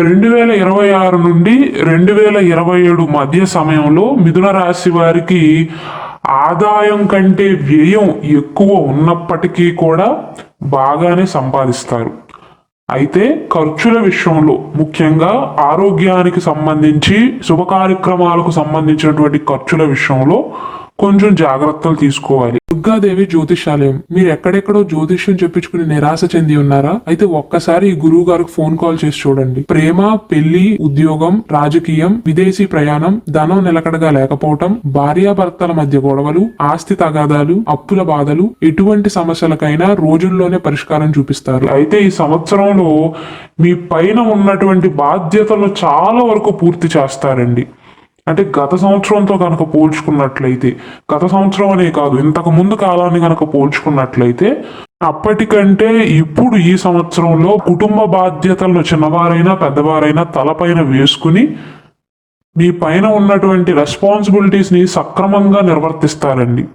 2026 నుండి 2027 మధ్య సమయంలో మిథున రాశి వారికి ఆదాయం కంటే వ్యయం ఎక్కువ ఉన్నప్పటికీ కూడా బాగానే సంపాదిస్తారు. అయితే ఖర్చుల విషయంలో ముఖ్యంగా ఆరోగ్యానికి సంబంధించి శుభ కార్యక్రమాలకు సంబంధించినటువంటి ఖర్చుల విషయంలో కొంచెం జాగ్రత్తలు తీసుకోవాలి. దుర్గాదేవి జ్యోతిషాలయం. మీరు ఎక్కడెక్కడో జ్యోతిష్యం చెప్పించుకుని నిరాశ చెంది ఉన్నారా? అయితే ఒక్కసారి ఈ గురువు గారికి ఫోన్ కాల్ చేసి చూడండి. ప్రేమ, పెళ్లి, ఉద్యోగం, రాజకీయం, విదేశీ ప్రయాణం, ధనం నిలకడగా లేకపోవటం, భార్యాభర్తల మధ్య గొడవలు, ఆస్తి తగాదాలు, అప్పుల బాధలు, ఎటువంటి సమస్యలకైనా రోజుల్లోనే పరిష్కారం చూపిస్తారు. అయితే ఈ సంవత్సరంలో మీ పైన ఉన్నటువంటి బాధ్యతలను చాలా వరకు పూర్తి చేస్తారండి. అంటే గత సంవత్సరంతో కనుక పోల్చుకున్నట్లయితే, గత సంవత్సరం అనే కాదు, ఇంతకు ముందు కాలాన్ని కనుక పోల్చుకున్నట్లయితే అప్పటికంటే ఇప్పుడు ఈ సంవత్సరంలో కుటుంబ బాధ్యతలను చిన్నవారైనా పెద్దవారైనా తలపైన వేసుకుని మీ పైన ఉన్నటువంటి రెస్పాన్సిబిలిటీస్ని సక్రమంగా నిర్వర్తిస్తారండి.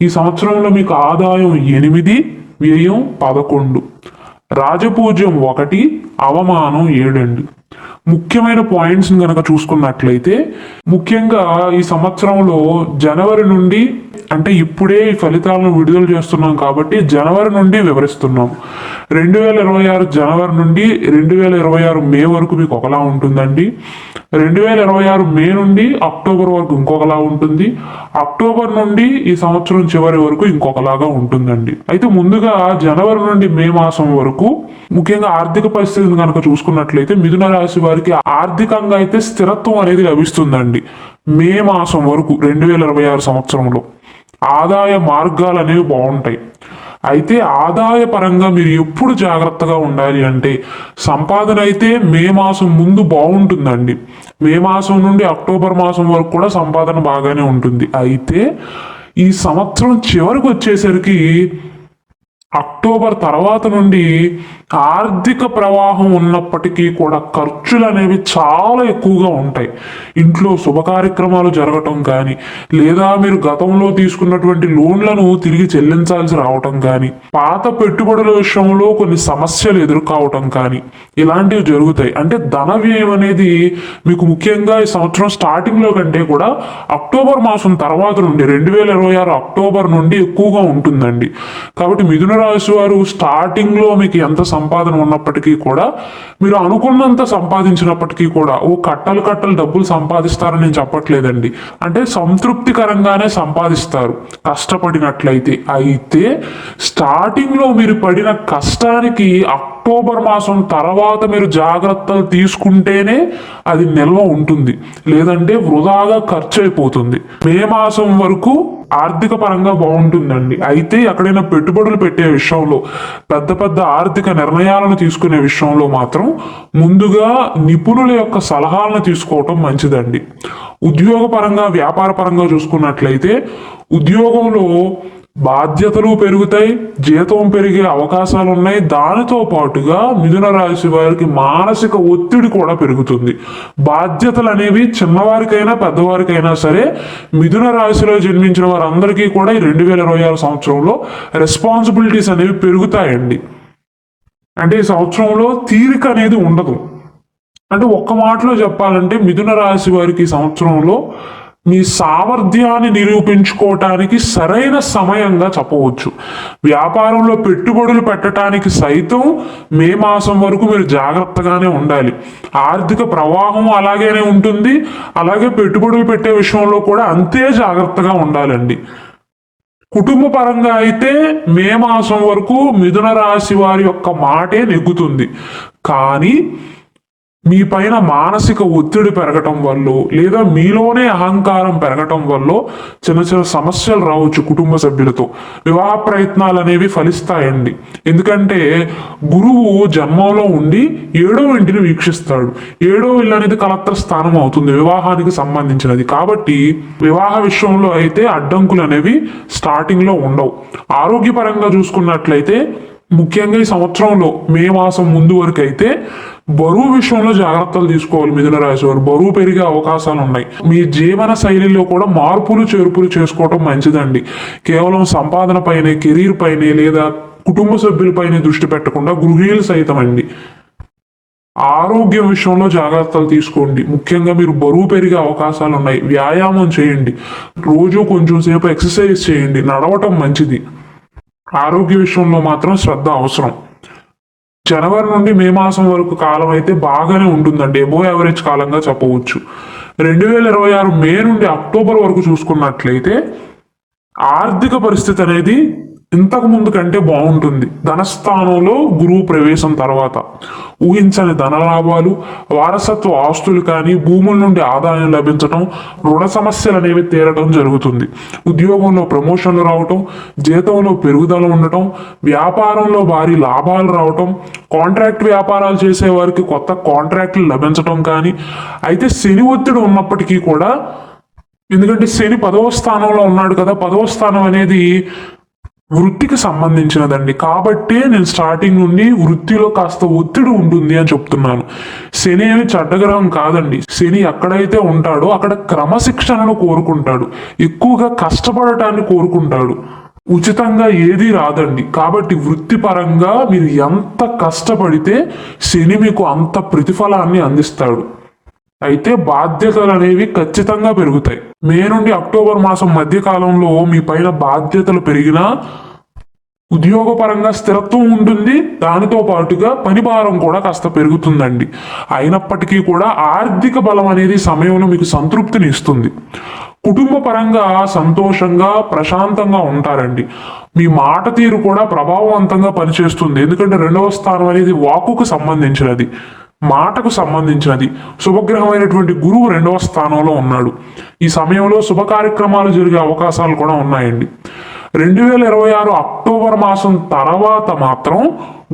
ఈ సంవత్సరంలో మీకు ఆదాయం 8, వ్యయం 11, రాజపూజ్యం 1, అవమానం 7 అండి. ముఖ్యమైన పాయింట్స్ కనుక చూసుకున్నట్లయితే, ముఖ్యంగా ఈ సంవత్సరంలో జనవరి నుండి, అంటే ఇప్పుడే ఈ ఫలితాలను విడుదల చేస్తున్నాం కాబట్టి జనవరి నుండి వివరిస్తున్నాం. 2026 జనవరి నుండి 2026 మే వరకు మీకు ఒకలా ఉంటుందండి. 2026 మే నుండి అక్టోబర్ వరకు ఇంకొకలా ఉంటుంది. అక్టోబర్ నుండి ఈ సంవత్సరం చివరి వరకు ఇంకొకలాగా ఉంటుందండి. అయితే ముందుగా జనవరి నుండి మే మాసం వరకు ముఖ్యంగా ఆర్థిక పరిస్థితిని కనుక చూసుకున్నట్లయితే మిథున రాశి వారికి ఆర్థికంగా అయితే స్థిరత్వం అనేది లభిస్తుందండి. మే మాసం వరకు 2026 సంవత్సరంలో ఆదాయ మార్గాలు అనేవి బాగుంటాయి. అయితే ఆదాయ పరంగా మీరు ఎప్పుడు జాగ్రత్తగా ఉండాలి అంటే, సంపాదన అయితే మే మాసం ముందు బాగుంటుందండి. మే మాసం నుండి అక్టోబర్ మాసం వరకు కూడా సంపాదన బాగానే ఉంటుంది. అయితే ఈ సంవత్సరం చివరికి వచ్చేసరికి అక్టోబర్ తర్వాత నుండి ఆర్థిక ప్రవాహం ఉన్నప్పటికీ కూడా ఖర్చులు అనేవి చాలా ఎక్కువగా ఉంటాయి. ఇంట్లో శుభ కార్యక్రమాలు జరగటం కానీ, లేదా మీరు గతంలో తీసుకున్నటువంటి లోన్లను తిరిగి చెల్లించాల్సి రావటం కానీ, పాత పెట్టుబడుల విషయంలో కొన్ని సమస్యలు ఎదుర్కోవటం కానీ, ఇలాంటివి జరుగుతాయి. అంటే ధన వ్యయం అనేది మీకు ముఖ్యంగా ఈ సంవత్సరం స్టార్టింగ్లో కంటే కూడా అక్టోబర్ మాసం తర్వాత నుండి 2026 అక్టోబర్ నుండి ఎక్కువగా ఉంటుందండి. కాబట్టి మిథున రాశి వారు స్టార్టింగ్లో మీకు ఎంత సంపాదన ఉన్నప్పటికీ కూడా, మీరు అనుకున్నంత సంపాదించినప్పటికీ కూడా కట్టలు డబ్బులు సంపాదిస్తారని నేను చెప్పట్లేదండి. అంటే సంతృప్తికరంగానే సంపాదిస్తారు కష్టపడినట్లయితే. అయితే స్టార్టింగ్లో మీరు పడిన కష్టానికి అక్టోబర్ మాసం తర్వాత మీరు జాగ్రత్తలు తీసుకుంటేనే అది నిల్వ ఉంటుంది, లేదంటే వృధాగా ఖర్చు అయిపోతుంది. మే మాసం వరకు ఆర్థిక పరంగా బాగుంటుందండి. అయితే ఎక్కడైనా పెట్టుబడులు పెట్టే విషయంలో, పెద్ద ఆర్థిక నిర్ణయాలను తీసుకునే విషయంలో మాత్రం ముందుగా నిపుణుల యొక్క సలహాలను తీసుకోవటం మంచిదండి. ఉద్యోగ పరంగా, వ్యాపార పరంగా చూసుకున్నట్లయితే ఉద్యోగంలో బాధ్యతలు పెరుగుతాయి, జీతం పెరిగే అవకాశాలు ఉన్నాయి. దానితో పాటుగా మిథున రాశి వారికి మానసిక ఒత్తిడి కూడా పెరుగుతుంది. బాధ్యతలు అనేవి చిన్నవారికైనా పెద్దవారికైనా సరే, మిథున రాశిలో జన్మించిన వారందరికీ కూడా ఈ 2026 సంవత్సరంలో రెస్పాన్సిబిలిటీస్ అనేవి పెరుగుతాయండి. అంటే ఈ సంవత్సరంలో తీరిక అనేది ఉండదు. అంటే ఒక్క మాటలో చెప్పాలంటే మిథున రాశి వారికి ఈ సంవత్సరంలో మీ సామర్థ్యాన్ని నిరూపించుకోవటానికి సరైన సమయంగా చెప్పవచ్చు. వ్యాపారంలో పెట్టుబడులు పెట్టడానికి సైతం మే మాసం వరకు మీరు జాగ్రత్తగానే ఉండాలి. ఆర్థిక ప్రవాహం అలాగేనే ఉంటుంది, అలాగే పెట్టుబడులు పెట్టే విషయంలో కూడా అంతే జాగ్రత్తగా ఉండాలండి. కుటుంబ పరంగా అయితే మే మాసం వరకు మిథున రాశి వారి యొక్క మాటే నెగ్గుతుంది. కానీ మీ పైన మానసిక ఒత్తిడి పెరగటం వల్ల, లేదా మీలోనే అహంకారం పెరగటం వల్ల చిన్న సమస్యలు రావచ్చు కుటుంబ సభ్యులతో. వివాహ ప్రయత్నాలు అనేవి ఫలిస్తాయండి. ఎందుకంటే గురువు జన్మంలో ఉండి 7వ ఇంటిని వీక్షిస్తాడు. 7వ ఇల్లు అనేది కలెక్టర్ స్థానం అవుతుంది, వివాహానికి సంబంధించినది. కాబట్టి వివాహ విషయంలో అయితే అడ్డంకులు అనేవి స్టార్టింగ్లో ఉండవు. ఆరోగ్యపరంగా చూసుకున్నట్లయితే ముఖ్యంగా ఈ సంవత్సరంలో మే మాసం ముందు వరకు అయితే బరువు విషయంలో జాగ్రత్తలు తీసుకోవాలి. మిథున రాశి వారు బరువు పెరిగే అవకాశాలు ఉన్నాయి. మీ జీవన శైలిలో కూడా మార్పులు చేర్పులు చేసుకోవటం మంచిదండి. కేవలం సంపాదన పైనే, కెరీర్ పైనే, లేదా కుటుంబ సభ్యులపైనే దృష్టి పెట్టకుండా గృహిణులు సైతం అండి ఆరోగ్యం విషయంలో జాగ్రత్తలు తీసుకోండి. ముఖ్యంగా మీరు బరువు పెరిగే అవకాశాలు ఉన్నాయి. వ్యాయామం చేయండి, రోజు కొంచెం సేపు ఎక్సర్సైజ్ చేయండి, నడవటం మంచిది. ఆరోగ్య విషయంలో మాత్రం శ్రద్ధ అవసరం. జనవరి నుండి మే మాసం వరకు కాలం అయితే బాగానే ఉంటుందండి, ఎబో యావరేజ్ కాలంగా చెప్పవచ్చు. 2026 మే నుండి అక్టోబర్ వరకు చూసుకున్నట్లయితే ఆర్థిక పరిస్థితి అనేది ఇంతకు ముందు కంటే బాగుంటుంది. ధనస్థానంలో గురువు ప్రవేశం తర్వాత ఊహించని ధన లాభాలు, వారసత్వ ఆస్తులు కానీ, భూముల నుండి ఆదాయం లభించటం, రుణ సమస్యలు అనేవి తీరటం జరుగుతుంది. ఉద్యోగంలో ప్రమోషన్లు రావటం, జీతంలో పెరుగుదల ఉండటం, వ్యాపారంలో భారీ లాభాలు రావటం, కాంట్రాక్ట్ వ్యాపారాలు చేసే వారికి కొత్త కాంట్రాక్టులు లభించటం కానీ. అయితే శని ఒత్తిడి ఉన్నప్పటికీ కూడా, ఎందుకంటే శని 10వ స్థానంలో ఉన్నాడు కదా, 10వ స్థానం అనేది వృత్తికి సంబంధించినదండి. కాబట్టి నేను స్టార్టింగ్ నుండి వృత్తిలో కాస్త ఒత్తిడి ఉంటుంది అని చెప్తున్నాను. శని ఏమి చెడ్డగ్రహం కాదండి. శని ఎక్కడైతే ఉంటాడో అక్కడ క్రమశిక్షణను కోరుకుంటాడు, ఎక్కువగా కష్టపడటాన్ని కోరుకుంటాడు. ఉచితంగా ఏదీ రాదండి. కాబట్టి వృత్తిపరంగా మీరు ఎంత కష్టపడితే శని మీకు అంత ప్రతిఫలాన్ని అందిస్తాడు. అయితే బాధ్యతలు అనేవి ఖచ్చితంగా పెరుగుతాయి. మే నుండి అక్టోబర్ మాసం మధ్య కాలంలో మీ పైన బాధ్యతలు పెరిగినా ఉద్యోగపరంగా స్థిరత్వం ఉంటుంది. దానితో పాటుగా పని భారం కూడా కాస్త పెరుగుతుందండి. అయినప్పటికీ కూడా ఆర్థిక బలం అనేది సమయంలో మీకు సంతృప్తిని ఇస్తుంది. కుటుంబ పరంగా సంతోషంగా ప్రశాంతంగా ఉంటారండి. మీ మాట తీరు కూడా ప్రభావవంతంగా పనిచేస్తుంది. ఎందుకంటే 2వ స్థానం అనేది వాక్కుకు సంబంధించినది, మాటకు సంబంధించినది. శుభగ్రహమైనటువంటి గురువు 2వ స్థానంలో ఉన్నాడు. ఈ సమయంలో శుభ కార్యక్రమాలు జరిగే అవకాశాలు కూడా ఉన్నాయండి. 2026 అక్టోబర్ మాసం తర్వాత మాత్రం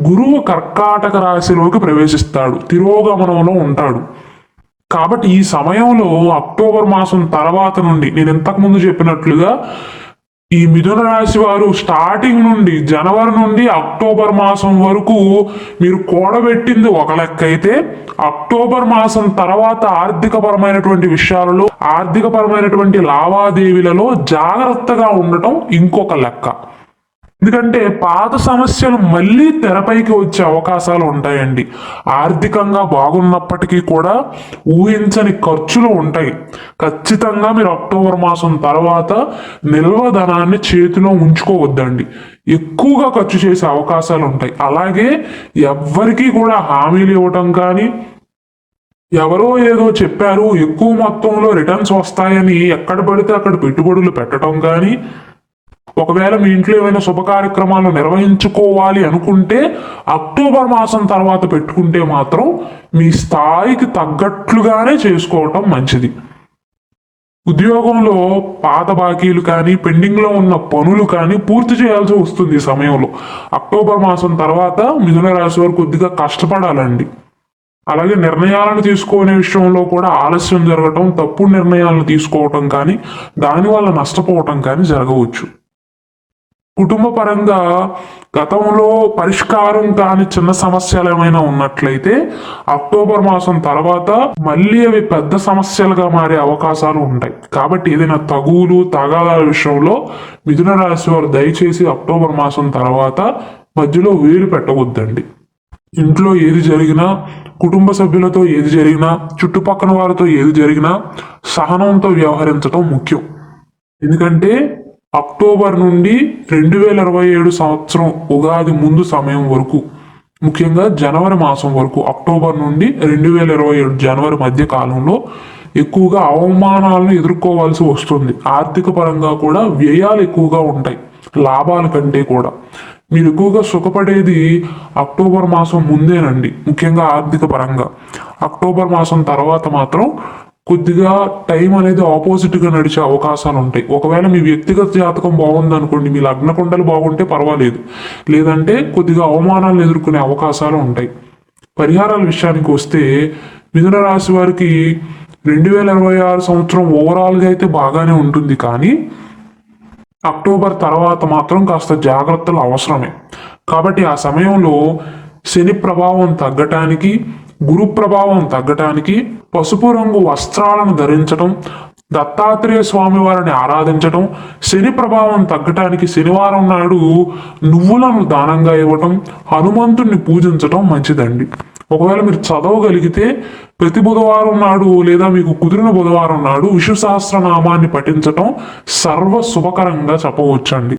గురువు కర్కాటక రాశిలోకి ప్రవేశిస్తాడు, తిరోగమనంలో ఉంటాడు. కాబట్టి ఈ సమయంలో అక్టోబర్ మాసం తర్వాత నుండి నేను ఇంతకుముందు చెప్పినట్లుగా ఈ మిథున రాశి వారు స్టార్టింగ్ నుండి జనవరి నుండి అక్టోబర్ మాసం వరకు మీరు కూడబెట్టింది ఒక లెక్క అయితే, అక్టోబర్ మాసం తర్వాత ఆర్థికపరమైనటువంటి విషయాలలో, ఆర్థికపరమైనటువంటి లావాదేవీలలో జాగ్రత్తగా ఉండటం ఇంకొక లెక్క. ఎందుకంటే పాత సమస్యలు మళ్ళీ తెరపైకి వచ్చే అవకాశాలు ఉంటాయండి. ఆర్థికంగా బాగున్నప్పటికీ కూడా ఊహించని ఖర్చులు ఉంటాయి. ఖచ్చితంగా మీరు అక్టోబర్ మాసం తర్వాత నిల్వ ధనాన్ని చేతిలో ఉంచుకోవద్దండి. ఎక్కువగా ఖర్చు చేసే అవకాశాలు ఉంటాయి. అలాగే ఎవ్వరికీ కూడా హామీలు ఇవ్వటం కానీ, ఎవరో ఏదో చెప్పారు ఎక్కువ మొత్తంలో రిటర్న్స్ వస్తాయని ఎక్కడ పడితే అక్కడ పెట్టుబడులు పెట్టడం కానీ, ఒకవేళ మీ ఇంట్లో ఏమైనా శుభ కార్యక్రమాలు నిర్వహించుకోవాలి అనుకుంటే అక్టోబర్ మాసం తర్వాత పెట్టుకుంటే మాత్రం మీ స్థాయికి తగ్గట్లుగానే చేసుకోవటం మంచిది. ఉద్యోగంలో పాత బాకీలు కానీ, పెండింగ్లో ఉన్న పనులు కానీ పూర్తి చేయాల్సి వస్తుంది ఈ సమయంలో. అక్టోబర్ మాసం తర్వాత మిథున రాశి వారు కొద్దిగా కష్టపడాలండి. అలాగే నిర్ణయాలను తీసుకునే విషయంలో కూడా ఆలస్యం జరగటం, తప్పుడు నిర్ణయాలను తీసుకోవటం కానీ, దానివల్ల నష్టపోవటం కానీ జరగవచ్చు. కుటుంబ పరంగా గతంలో పరిష్కారం కాని చిన్న సమస్యలు ఏమైనా ఉన్నట్లయితే అక్టోబర్ మాసం తర్వాత మళ్ళీ అవి పెద్ద సమస్యలుగా మారే అవకాశాలు ఉంటాయి. కాబట్టి ఏదైనా తగువులు తగాదాల విషయంలో మిథున రాశి వారు దయచేసి అక్టోబర్ మాసం తర్వాత మధ్యలో వేలు పెట్టవద్దండి. ఇంట్లో ఏది జరిగినా, కుటుంబ సభ్యులతో ఏది జరిగినా, చుట్టుపక్కల వారితో ఏది జరిగినా సహనంతో వ్యవహరించడం ముఖ్యం. ఎందుకంటే అక్టోబర్ నుండి 2027 సంవత్సరం ఉగాది ముందు సమయం వరకు, ముఖ్యంగా జనవరి మాసం వరకు, అక్టోబర్ నుండి 2027 జనవరి మధ్య కాలంలో ఎక్కువగా అవమానాలను ఎదుర్కోవాల్సి వస్తుంది. ఆర్థిక పరంగా కూడా వ్యయాలు ఎక్కువగా ఉంటాయి లాభాల కంటే కూడా. మీరు ఎక్కువగా సుఖపడేది అక్టోబర్ మాసం ముందేనండి, ముఖ్యంగా ఆర్థిక పరంగా. అక్టోబర్ మాసం తర్వాత మాత్రం కొద్దిగా టైం అనేది ఆపోజిట్గా నడిచే అవకాశాలు ఉంటాయి. ఒకవేళ మీ వ్యక్తిగత జాతకం బాగుందనుకోండి, మీ లగ్న కుండలు బాగుంటే పర్వాలేదు, లేదంటే కొద్దిగా అవమానాలు ఎదుర్కొనే అవకాశాలు ఉంటాయి. పరిహారాల విషయానికి వస్తే మిథున రాశి వారికి 2026 సంవత్సరం ఓవరాల్గా అయితే బాగానే ఉంటుంది, కానీ అక్టోబర్ తర్వాత మాత్రం కాస్త జాగ్రత్తలు అవసరమే. కాబట్టి ఆ సమయంలో శని ప్రభావం తగ్గటానికి, గురు ప్రభావం తగ్గటానికి పసుపు రంగు వస్త్రాలను ధరించడం, దత్తాత్రేయ స్వామి వారిని ఆరాధించడం, శని ప్రభావం తగ్గటానికి శనివారం నాడు నువ్వులను దానంగా ఇవ్వటం, హనుమంతుణ్ణి పూజించటం మంచిదండి. ఒకవేళ మీరు చదవగలిగితే ప్రతి బుధవారం నాడు లేదా మీకు కుదిరిన బుధవారం నాడు విష్ణు సహస్రనామాన్ని పఠించటం సర్వ శుభకరంగా చెప్పవచ్చండి.